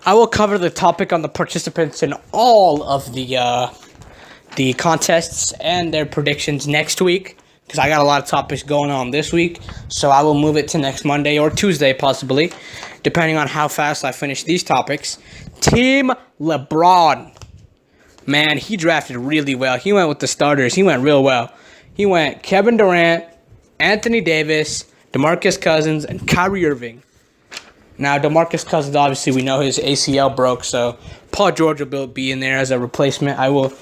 I will cover the topic on the participants in all of the contests and their predictions next week, because I got a lot of topics going on this week. So I will move it to next Monday or Tuesday, possibly, depending on how fast I finish these topics. Team LeBron. Man, he drafted really well. He went with the starters. He went real well. He went Kevin Durant, Anthony Davis, DeMarcus Cousins, and Kyrie Irving. Now, DeMarcus Cousins, obviously, we know his ACL broke, so Paul George will be in there as a replacement. I will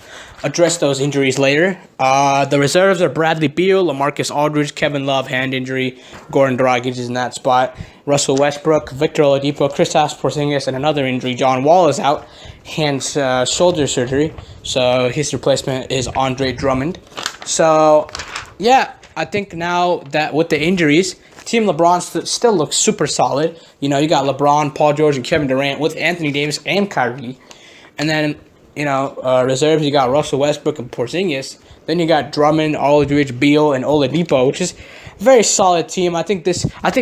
address those injuries later. The reserves are Bradley Beal, LaMarcus Aldridge, Kevin Love, hand injury, Goran Dragic is in that spot, Russell Westbrook, Victor Oladipo, Kristaps Porzingis, and another injury. John Wall is out, shoulder surgery, so his replacement is Andre Drummond. So, yeah, I think now that with the injuries, Team LeBron still looks super solid. You know, you got LeBron, Paul George, and Kevin Durant with Anthony Davis and Kyrie. And then, reserves, you got Russell Westbrook and Porzingis. Then you got Drummond, Aldridge, Beal, and Oladipo, which is a very solid team. I think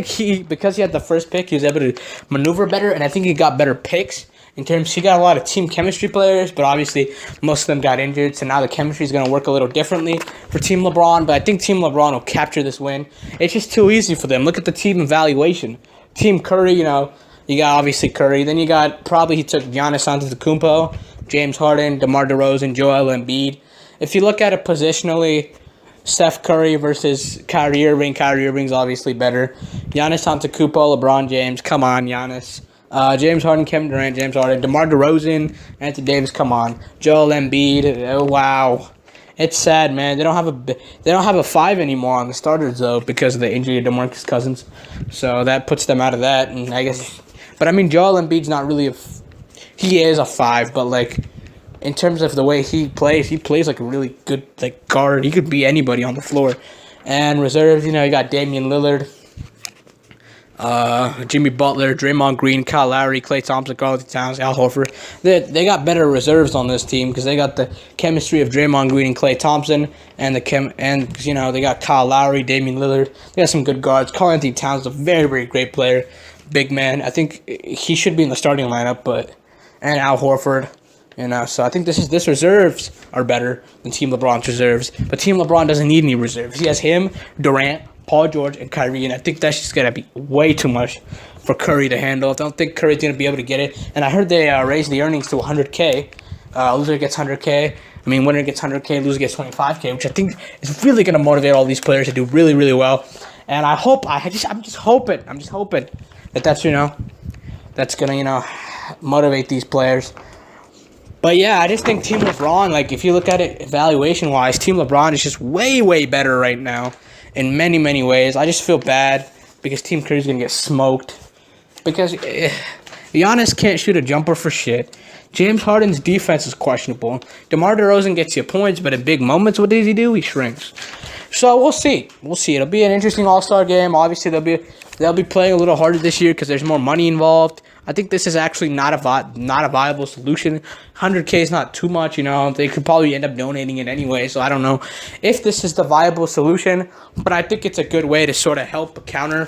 he, because he had the first pick, he was able to maneuver better, and I think he got better picks. In terms, he got a lot of team chemistry players, but obviously most of them got injured, so now the chemistry is going to work a little differently for Team LeBron, but I think Team LeBron will capture this win. It's just too easy for them. Look at the team evaluation. Team Curry, you got obviously Curry, then you got, probably he took Giannis Antetokounmpo, James Harden, DeMar DeRozan, Joel Embiid. If you look at it positionally, Steph Curry versus Kyrie Irving's obviously better. Giannis Antetokounmpo, LeBron James, come on, Giannis. James Harden, Kevin Durant, James Harden, DeMar DeRozan, Anthony Davis, come on. Joel Embiid, oh, wow. It's sad, man. They don't have a 5 anymore on the starters, though, because of the injury of DeMarcus Cousins. So that puts them out of that, and I guess. But I mean, Joel Embiid's not really he is a 5, but like in terms of the way he plays like a really good guard. He could be anybody on the floor. And reserves, you got Damian Lillard, Jimmy Butler, Draymond Green, Kyle Lowry, Klay Thompson, Karl-Anthony Towns, Al Horford. They got better reserves on this team because they got the chemistry of Draymond Green and Klay Thompson, and they got Kyle Lowry, Damian Lillard. They got some good guards. Karl-Anthony Towns is a very, very great player, big man. I think he should be in the starting lineup, and Al Horford. So I think this reserves are better than Team LeBron's reserves. But Team LeBron doesn't need any reserves. He has him, Durant, Paul George, and Kyrie, and I think that's just going to be way too much for Curry to handle. I don't think Curry's going to be able to get it. And I heard they raised the earnings to $100K. Loser gets $100K. I mean, winner gets $100K, loser gets $25K, which I think is really going to motivate all these players to do really, really well. And I'm just hoping that that's going to, motivate these players. But yeah, I just think Team LeBron, if you look at it evaluation-wise, Team LeBron is just way, way better right now in many, many ways. I just feel bad because Team Curry's going to get smoked. Because Giannis can't shoot a jumper for shit. James Harden's defense is questionable. DeMar DeRozan gets you points, but in big moments, what does he do? He shrinks. So we'll see. It'll be an interesting All-Star game. Obviously, they'll be playing a little harder this year because there's more money involved. I think this is actually not a viable solution. $100K is not too much, They could probably end up donating it anyway, so I don't know if this is the viable solution. But I think it's a good way to sort of help counter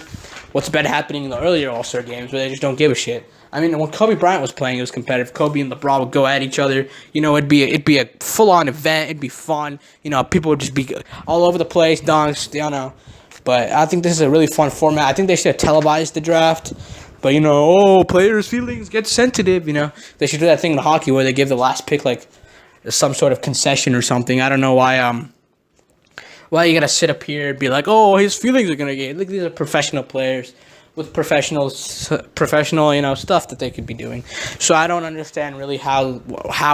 what's been happening in the earlier All-Star games where they just don't give a shit. I mean, when Kobe Bryant was playing, it was competitive. Kobe and LeBron would go at each other. It'd be a full-on event. It'd be fun. People would just be all over the place, dunks, But I think this is a really fun format. I think they should have televised the draft. But, players' feelings get sensitive, They should do that thing in hockey where they give the last pick, some sort of concession or something. I don't know why you gotta sit up here and be like, oh, his feelings are gonna get... Look, these are professional players with professional, stuff that they could be doing. So I don't understand really how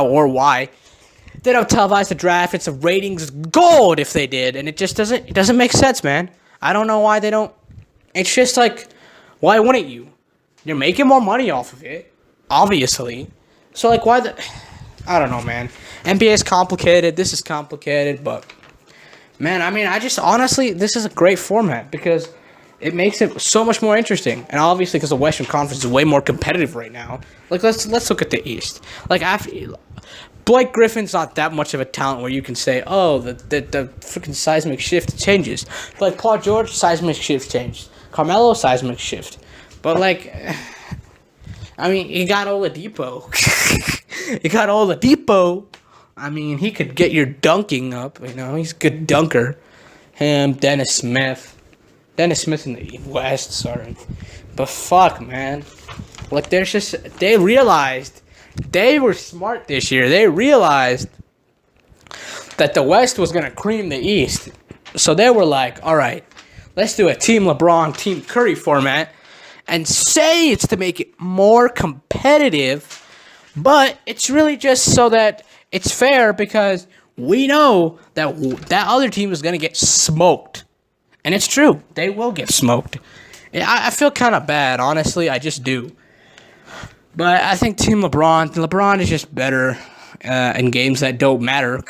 or why they don't televise the draft. It's a ratings gold if they did, and it just doesn't make sense, man. I don't know why they don't. It's just why wouldn't you? You're making more money off of it, obviously. So why I don't know, man. NBA is complicated. This is complicated, but man, I mean, honestly, this is a great format because it makes it so much more interesting. And obviously, because the Western Conference is way more competitive right now. Let's look at the East. After Blake Griffin's not that much of a talent where you can say, oh, the freaking seismic shift changes. But Paul George, seismic shift changed. Carmelo, seismic shift. But I mean, you got Oladipo. You got Oladipo. I mean, he could get your dunking up. He's a good dunker. Him, Dennis Smith. Dennis Smith in the West, sorry. But fuck, man. Like, they realized they were smart this year. They realized that the West was going to cream the East. So they were like, all right, let's do a Team LeBron, Team Curry format and say it's to make it more competitive, but it's really just so that it's fair because we know that that other team is going to get smoked. And it's true. They will get smoked. I feel kind of bad, honestly. I just do. But I think Team LeBron is just better in games that don't matter.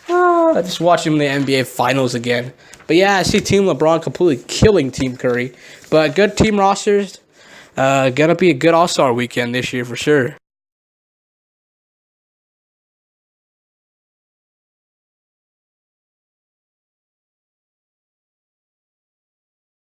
I just watched him in the NBA Finals again. But yeah, I see Team LeBron completely killing Team Curry. But good team rosters. Gonna be a good All-Star weekend this year for sure.